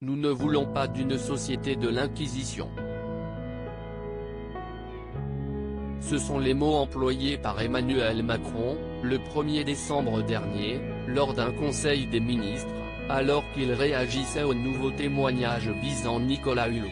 Nous ne voulons pas d'une société de l'Inquisition. Ce sont les mots employés par Emmanuel Macron, le 1er décembre dernier, lors d'un conseil des ministres, alors qu'il réagissait aux nouveaux témoignages visant Nicolas Hulot.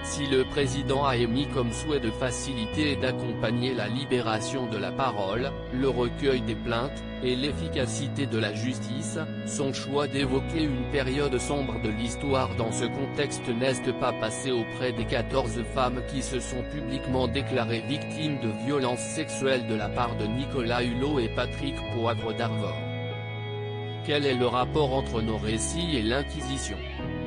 Si le président a émis comme souhait de faciliter et d'accompagner la libération de la parole, le recueil des plaintes, et l'efficacité de la justice, son choix d'évoquer une période sombre de l'histoire dans ce contexte n'est pas passé auprès des 14 femmes qui se sont publiquement déclarées victimes de violences sexuelles de la part de Nicolas Hulot et Patrick Poivre d'Arvor. Quel est le rapport entre nos récits et l'Inquisition ?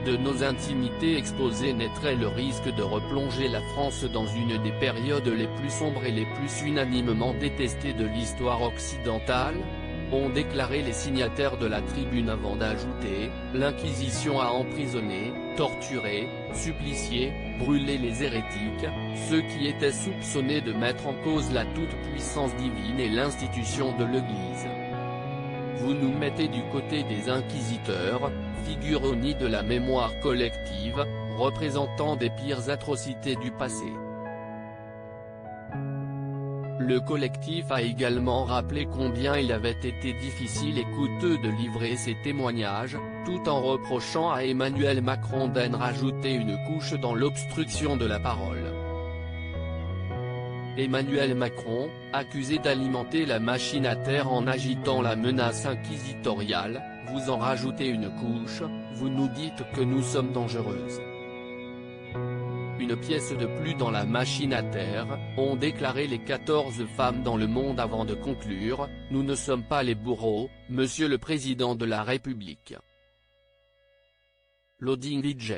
De nos intimités exposées naîtrait le risque de replonger la France dans une des périodes les plus sombres et les plus unanimement détestées de l'histoire occidentale, ont déclaré les signataires de la tribune avant d'ajouter « L'Inquisition a emprisonné, torturé, supplicié, brûlé les hérétiques, ceux qui étaient soupçonnés de mettre en cause la toute-puissance divine et l'institution de l'Église. Vous nous mettez du côté des inquisiteurs, figure honnie de la mémoire collective, représentant des pires atrocités du passé. » Le collectif a également rappelé combien il avait été difficile et coûteux de livrer ces témoignages, tout en reprochant à Emmanuel Macron d'en rajouter une couche dans l'obstruction de la parole. Emmanuel Macron, accusé d'alimenter la machine à terre en agitant la menace inquisitoriale, vous en rajoutez une couche, vous nous dites que nous sommes dangereuses. Une pièce de plus dans la machine à terre, ont déclaré les 14 femmes dans Le Monde avant de conclure, nous ne sommes pas les bourreaux, Monsieur le Président de la République. Loading DJ.